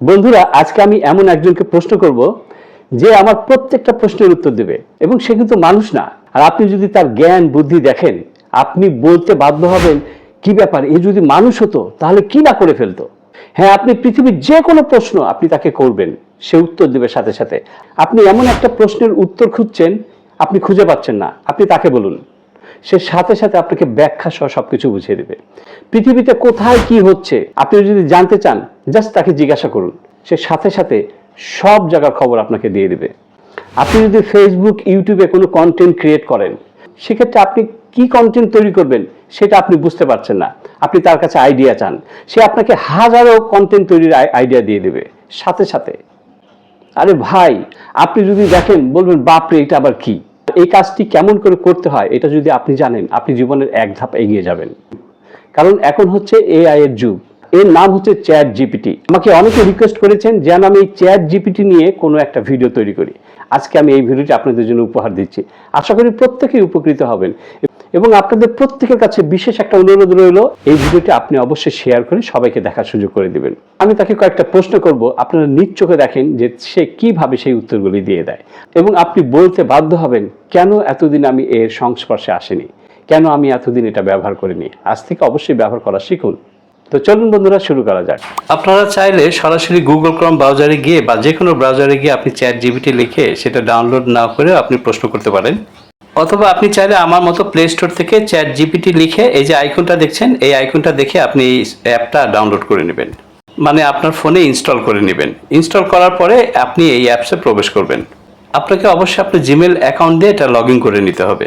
বন্ধুরা, আজকে আমি এমন একজনকে প্রশ্ন করব যে আমার প্রত্যেকটা প্রশ্নের উত্তর দেবে, এবং সে কিন্তু মানুষ না। আর আপনি যদি তার জ্ঞান বুদ্ধি দেখেন, আপনি বলতে বাধ্য হবেন, কি ব্যাপার, এ যদি মানুষ হতো তাহলে কি না করে ফেলতো। হ্যাঁ, আপনি পৃথিবীর যে কোনো প্রশ্ন আপনি তাকে করবেন, সে উত্তর দেবে সাথে সাথে। আপনি এমন একটা প্রশ্নের উত্তর খুঁজছেন, আপনি খুঁজে পাচ্ছেন না, আপনি তাকে বলুন, সে সাথে সাথে আপনাকে ব্যাখ্যা সহ সবকিছু বুঝিয়ে দেবে। পৃথিবীতে কোথায় কি হচ্ছে আপনি যদি জানতে চান, জাস্ট তাকে জিজ্ঞাসা করুন, সে সাথে সাথে সব জায়গার খবর আপনাকে দিয়ে দেবে। আপনি যদি ফেসবুক ইউটিউবে কোনো কন্টেন্ট ক্রিয়েট করেন, সেক্ষেত্রে আপনি কি কন্টেন্ট তৈরি করবেন সেটা আপনি বুঝতে পারছেন না, আপনি তার কাছে আইডিয়া চান, সে আপনাকে হাজারো কন্টেন্ট তৈরির আইডিয়া দিয়ে দেবে সাথে সাথে। আরে ভাই, আপনি যদি দেখেন বলবেন, বাপরে এটা আবার কি, এই কাজটি কেমন করে করতে হয় এটা যদি আপনি জানেন, আপনি জীবনের এক ধাপ এগিয়ে যাবেন। কারণ এখন হচ্ছে এআই এর যুগ, এর নাম হচ্ছে চ্যাট জিপিটি। আমাকে অনেকে রিকোয়েস্ট করেছেন যেন আমি এই চ্যাট জিপিটি নিয়ে কোনো একটা ভিডিও তৈরি করি। আজকে আমি এই ভিডিওটি আপনাদের জন্য উপহার দিচ্ছি। আশা করি প্রত্যেকেই উপকৃত হবেন, এবং আপনাদের প্রত্যেকের কাছে বিশেষ একটা অনুরোধ রইল, এই ভিডিওটি আপনি অবশ্যই শেয়ার করে সবাইকে দেখার সুযোগ করে দিবেন। আমি তাকে কয়েকটা প্রশ্ন করব, আপনারা নিজ চোখে দেখেন যে সে কিভাবে সেই উত্তরগুলি দিয়ে দেয়, এবং আপনি বলতে বাধ্য হবেন, কেন এতদিন আমি এর সংস্পর্শে আসিনি, কেন আমি এতদিন এটা ব্যবহার করিনি। আজ থেকে অবশ্যই ব্যবহার করা শিখুন। তো চলুন বন্ধুরা, শুরু করা যাক। আপনারা চাইলে সরাসরি গুগল ক্রোম ব্রাউজারে গিয়ে বা যে কোনো ব্রাউজারে গিয়ে আপনি চ্যাট জিপিটি লিখে সেটা ডাউনলোড না করে আপনি প্রশ্ন করতে পারেন, অথবা আপনি চাইলে আমার মতো প্লে স্টোর থেকে চ্যাট জিপিটি লিখে এই যে আইকনটা দেখছেন, এই আইকনটা দেখে আপনি এই অ্যাপটা ডাউনলোড করে নেবেন, মানে আপনার ফোনে ইনস্টল করে নেবেন। ইনস্টল করার পরে আপনি এই অ্যাপসে প্রবেশ করবেন। আপনাকে অবশ্যই আপনার জিমেল অ্যাকাউন্ট দিয়ে এটা লগ ইন করে নিতে হবে।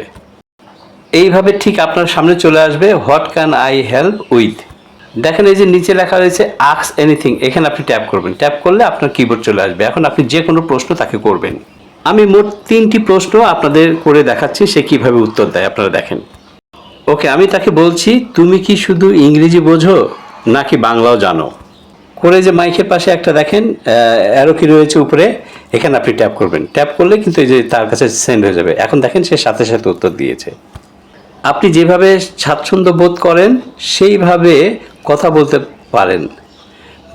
এইভাবে ঠিক আপনার সামনে চলে আসবে what can I help with. দেখেন এই যে নিচে লেখা রয়েছে আস্ক এনিথিং, এখানে আপনি ট্যাপ করবেন। ট্যাপ করলে আপনার কিবোর্ড চলে আসবে। এখন আপনি যে কোনো প্রশ্ন তাকে করবেন। আমি মোট 3টি প্রশ্ন আপনাদের করে দেখাচ্ছি, সে কিভাবে উত্তর দেয় আপনারা দেখেন। ওকে, আমি তাকে বলছি, তুমি কি শুধু ইংরেজি বোঝো নাকি বাংলাও জানো? করে যে মাইকের পাশে একটা দেখেন অ্যারো কি রয়েছে উপরে, এখানে আপনি ট্যাপ করবেন। ট্যাপ করলে কিন্তু এই যে তার কাছে সেন্ড হয়ে যাবে। এখন দেখেন সে সাথে সাথে উত্তর দিয়েছে। আপনি যেভাবে স্বাচ্ছন্দ্য বোধ করেন সেইভাবে কথা বলতে পারেন,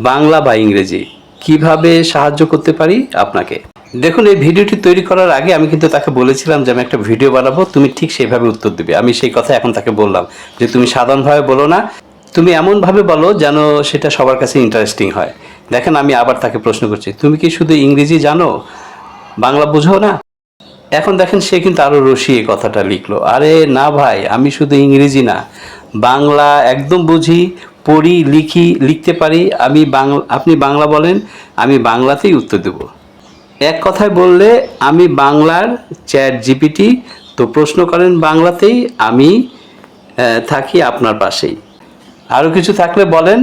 বাংলা বা ইংরেজি। কিভাবে সাহায্য করতে পারি আপনাকে? দেখুন, এই ভিডিওটি তৈরি করার আগে আমি কিন্তু তাকে বলেছিলাম যে আমি একটা ভিডিও বানাবো, তুমি ঠিক সেইভাবে উত্তর দিবে। আমি সেই কথা এখন তাকে বললাম যে তুমি সাধারণভাবে বলো না, তুমি এমনভাবে বলো যেন সেটা সবার কাছে ইন্টারেস্টিং হয়। দেখেন, আমি আবার তাকে প্রশ্ন করছি, তুমি কি শুধু ইংরেজি জানো, বাংলা বুঝো না? এখন দেখেন সে কিন্তু আরও রসিয়ে কথাটা লিখলো, আরে না ভাই, আমি শুধু ইংরেজি না, বাংলা একদম বুঝি, পড়ি, লিখি, লিখতে পারি। আমি বাংলা, আপনি বাংলা বলেন, আমি বাংলাতেই উত্তর দেব। এক কথায় বললে আমি বাংলার চ্যাট জিপিটি, তো প্রশ্ন করেন বাংলাতেই, আমি থাকি আপনার পাশেই। আরও কিছু থাকলে বলেন,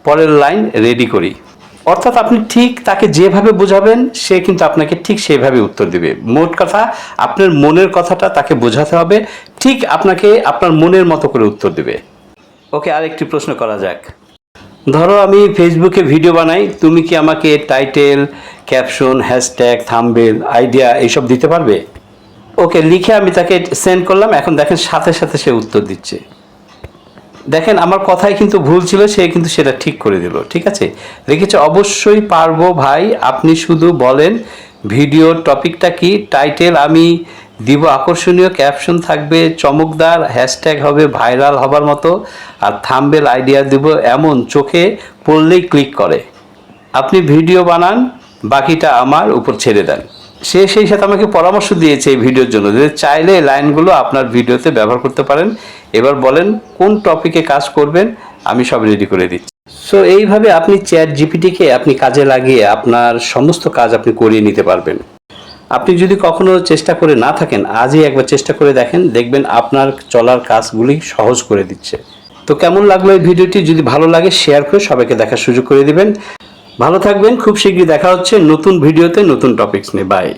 পরের লাইন রেডি করি। অর্থাৎ আপনি ঠিক তাকে যেভাবে বোঝাবেন সে কিন্তু আপনাকে ঠিক সেভাবে উত্তর দিবে। মোট কথা, আপনার মনের কথাটা তাকে বোঝাতে হবে, ঠিক আপনাকে আপনার মনের মতো করে উত্তর দিবে। ওকে, আরেকটি প্রশ্ন করা যাক। ধরো আমি ফেসবুকে ভিডিও বানাই, তুমি কি আমাকে title, caption, hashtag, thumbnail, idea এইসব দিতে পারবে? ওকে, লিখে আমি তাকে সেন্ড করলাম। এখন দেখেন সাথে সাথে সে উত্তর দিচ্ছে। দেখেন আমার কথাই কিন্তু ভুল ছিল, সে কিন্তু সেটা ঠিক করে দিল। ঠিক আছে, লিখেছে অবশ্যই পারবো ভাই, আপনি শুধু বলেন ভিডিওর টপিকটা কি, টাইটেল আমি দিব আকর্ষণীয়, ক্যাপশন থাকবে চমকদার, হ্যাশট্যাগ হবে ভাইরাল হবার মতো, আর থাম্বনেল আইডিয়া দিব এমন চোখে পড়লেই ক্লিক করে। আপনি ভিডিও বানান, বাকিটা আমার উপর ছেড়ে দেন। সে সেই সাথে আমাকে পরামর্শ দিয়েছে এই ভিডিওর জন্য, যে চাইলে এই লাইনগুলো আপনার ভিডিওতে ব্যবহার করতে পারেন। এবার বলেন কোন টপিকে কাজ করবেন, আমি সব রেডি করে দিচ্ছি। সো এইভাবে আপনি চ্যাট জিপিটিকে আপনি কাজে লাগিয়ে আপনার সমস্ত কাজ আপনি করিয়ে নিতে পারবেন। আপনি যদি কখনো চেষ্টা করে না থাকেন, আজই একবার চেষ্টা করে দেখেন, দেখবেন আপনার চলার কাজগুলি সহজ করে দিচ্ছে। তো কেমন লাগলো এই ভিডিওটি? যদি ভালো লাগে শেয়ার করে সবাইকে দেখার সুযোগ করে দিবেন। ভালো থাকবেন, খুব শীঘ্রই দেখা হচ্ছে নতুন ভিডিওতে নতুন টপিকস নিয়ে। বাই।